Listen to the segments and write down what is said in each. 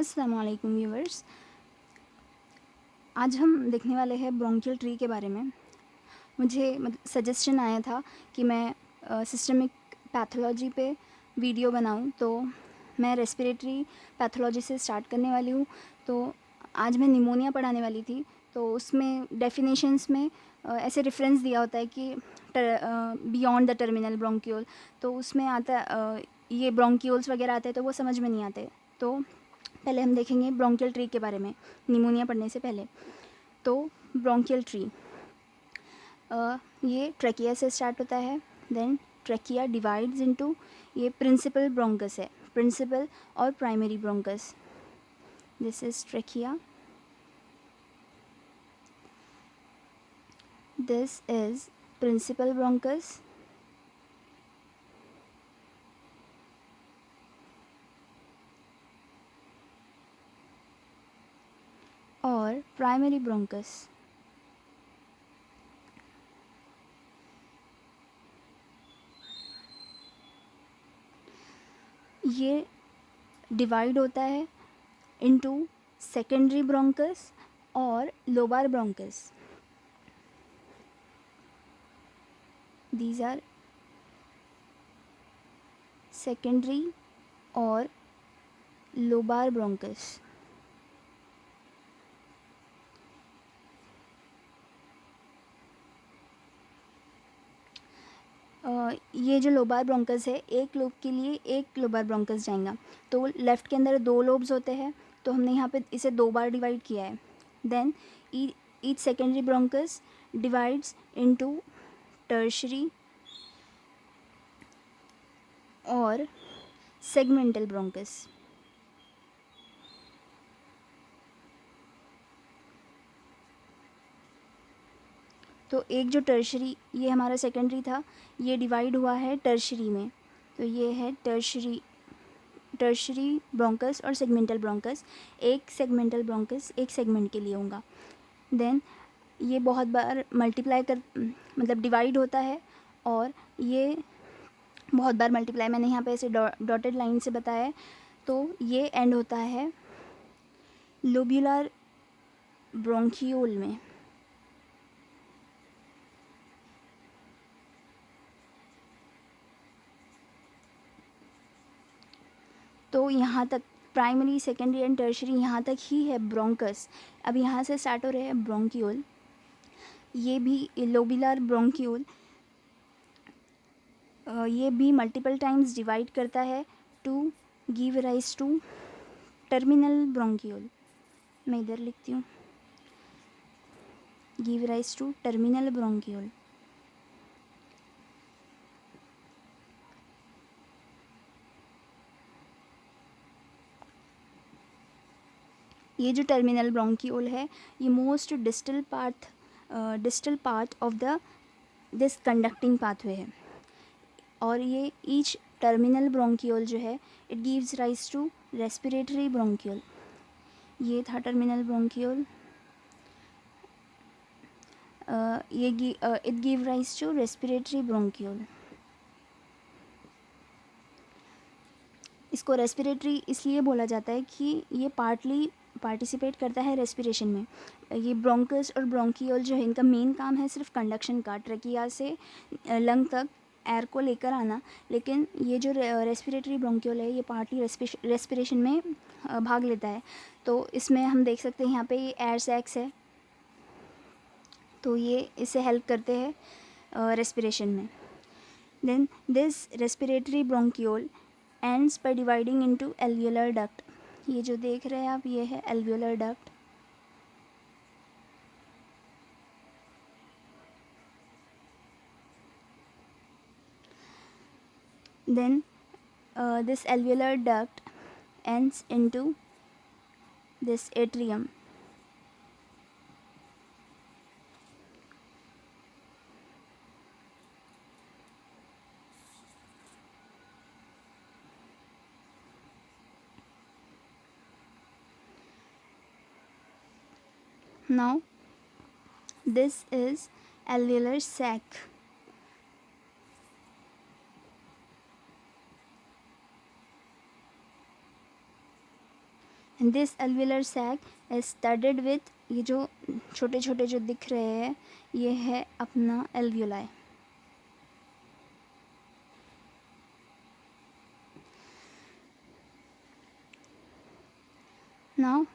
अस्सलाम वालेकुम व्यूवर्स। आज हम देखने वाले हैं ब्रोंकियल ट्री के बारे में। मुझे सजेशन आया था कि मैं सिस्टमिक पैथोलॉजी पे वीडियो बनाऊं, तो मैं रेस्पिरेटरी पैथोलॉजी से स्टार्ट करने वाली हूं। तो आज मैं निमोनिया पढ़ाने वाली थी, तो उसमें डेफिनेशंस में ऐसे रेफरेंस दिया होता है कि बियॉन्ड द टर्मिनल ब्रोंक्यूल, तो उसमें आता ये ब्रोंक्यूल्स वगैरह आते हैं तो वो समझ में नहीं आते। तो पहले हम देखेंगे ब्रोंकियल ट्री के बारे में निमोनिया पढ़ने से पहले। तो ब्रोंकियल ट्री ये ट्रैकिया से स्टार्ट होता है। देन ट्रैकिया डिवाइड्स इनटू, ये प्रिंसिपल ब्रोंकस है, प्रिंसिपल और primary bronchus. This is trachea, this is principal bronchus, और प्राइमरी ब्रोंकस। ये डिवाइड होता है इनटू सेकेंडरी ब्रोंकस और lobar bronchus. These are secondary और लोबार ब्रोंकस। ये जो लोबार ब्रोंकस है, एक लोब के लिए एक लोबार ब्रोंकस जाएगा। तो लेफ़्ट के अंदर 2 लोब्स होते हैं, तो हमने यहाँ पे इसे 2 बार डिवाइड किया है। Then each secondary bronchus divides into tertiary और सेगमेंटल ब्रोंकस। तो एक जो टर्शरी, ये हमारा सेकेंडरी था, ये डिवाइड हुआ है टर्शरी में। तो ये है टर्शरी ब्रोंकस और सेगमेंटल ब्रोंकस। एक सेगमेंटल ब्रोंकस एक सेगमेंट के लिए होगा। देन ये बहुत बार मतलब डिवाइड होता है, और ये बहुत बार मल्टीप्लाई, मैंने यहाँ पे ऐसे डॉटेड लाइन से बताया है। तो ये एंड होता है लोब्यूलर ब्रोंकियोल में। तो यहाँ तक प्राइमरी, सेकेंडरी एंड टर्शरी यहाँ तक ही है ब्रोंकस। अब यहाँ से स्टार्ट हो रहे हैं ब्रोंकियोल। ये भी लोब्यूलर ब्रोंकियोल, ये भी मल्टीपल टाइम्स डिवाइड करता है to give rise to terminal bronchiole. मैं इधर लिखती हूँ, give rise to terminal bronchiole. ये जो टर्मिनल ब्रोंकियोल है, ये most distal part of this conducting pathway है। और ये ईच टर्मिनल ब्रोंकियोल जो है, it gives rise to respiratory bronchiole. ये था terminal bronchiole, it give rise to respiratory bronchiole. इसको रेस्पिरेटरी इसलिए बोला जाता है कि ये पार्टली पार्टिसिपेट करता है रेस्पिरेशन में। ये ब्रोंकस और ब्रोंकियोल जो है, इनका मेन काम है सिर्फ कंडक्शन का, ट्रकिया से लंग तक एयर को लेकर आना। लेकिन ये जो रेस्पिरेटरी ब्रोंकियोल है, ये पार्टली रेस्पिरेशन में भाग लेता है। तो इसमें हम देख सकते हैं यहाँ पे ये एयर सैक्स है, तो ये इससे हेल्प करते हैं रेस्पिरेशन में। Then this respiratory bronchiole ends by dividing into alveolar duct। ये जो देख रहे हैं आप, ये है alveolar duct। then this alveolar duct ends into this atrium। now this is alveolar sac। This alveolar sac is studded with, ये जो छोटे छोटे जो दिख रहे हैं ये है अपना एल्वियोलाई. नाउ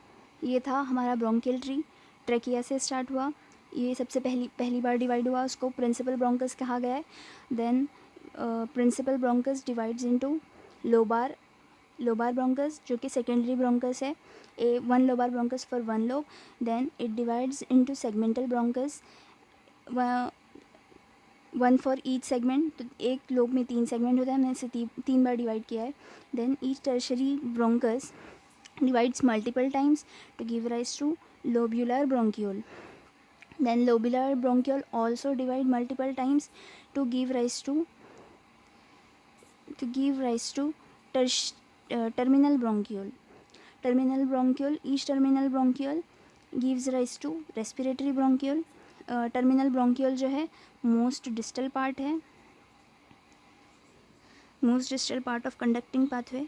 ये था हमारा ब्रोंकियल ट्री. ट्रेकिया से स्टार्ट हुआ, ये सबसे पहली बार डिवाइड हुआ, उसको प्रिंसिपल ब्रोंकस कहा गया है. Then principal bronchus divides into lobar bronchus जो कि सेकेंडरी ब्रोंकस है. One lobar bronchus for one lobe. Then it divides into segmental bronchus, one for each segment. तो एक लोब में 3 सेगमेंट होता है, हमने इसे 3 बार डिवाइड किया है. Then each tertiary bronchus divides multiple times to give rise to lobular bronchiole. Then lobular bronchiole also divide multiple times to give rise to terminal bronchiole. Each terminal bronchiole gives rise to respiratory bronchiole. terminal bronchiole जो है most distal part है, most distal part of conducting pathway.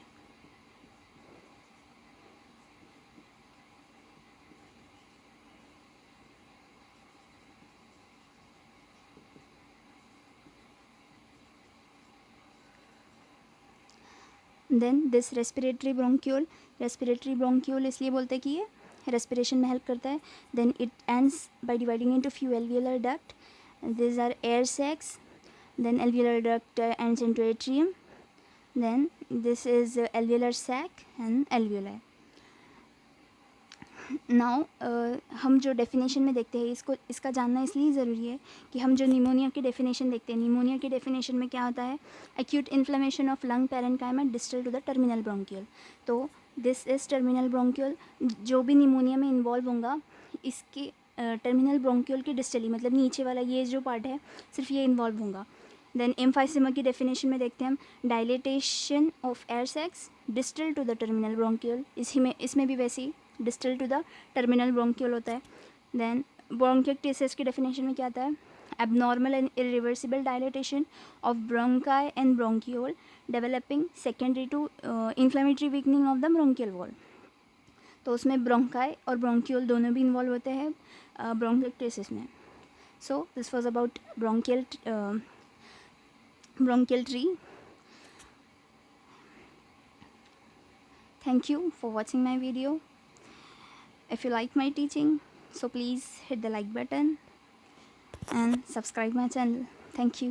Then this respiratory bronchiole इसलिए बोलते हैं कि ये respiration में help करता है. Then it ends by dividing into few alveolar duct. This are air sacs. Then alveolar duct ends into atrium. Then this is alveolar sac and alveoli. Now हम जो डेफिनेशन में देखते हैं इसका जानना इसलिए ज़रूरी है कि हम जो निमोनिया की डेफिनेशन देखते हैं, निमोनिया की डेफिनेशन में क्या होता है, acute inflammation of lung parenchyma distal to the terminal bronchial. So this is terminal bronchial. जो भी निमोनिया में इन्वॉल्व होगा इसके टर्मिनल ब्रोंकियल के डिस्टली, मतलब नीचे वाला ये जो पार्ट है सिर्फ ये इन्वॉल्व होगा. देन एम्फाइसेमा की डेफिनेशन में देखते हैं हम dilatation of air sacs distal to the terminal bronchial. इसमें भी वैसे ही distal to the terminal bronchial होता है. देन ब्रोंकिएक्टेसिस की डेफिनेशन में क्या आता है, abnormal and irreversible dilatation of bronchi and bronchiole developing secondary to inflammatory weakening of the bronchial wall. तो उसमें ब्रोंकाई और ब्रोंकियोल दोनों भी इन्वॉल्व होते हैं ब्रोंकिएक्टेसिस में. So this was about bronchial tree. Thank you for watching my video. If you like my teaching, so please hit the like button and subscribe my channel. Thank you.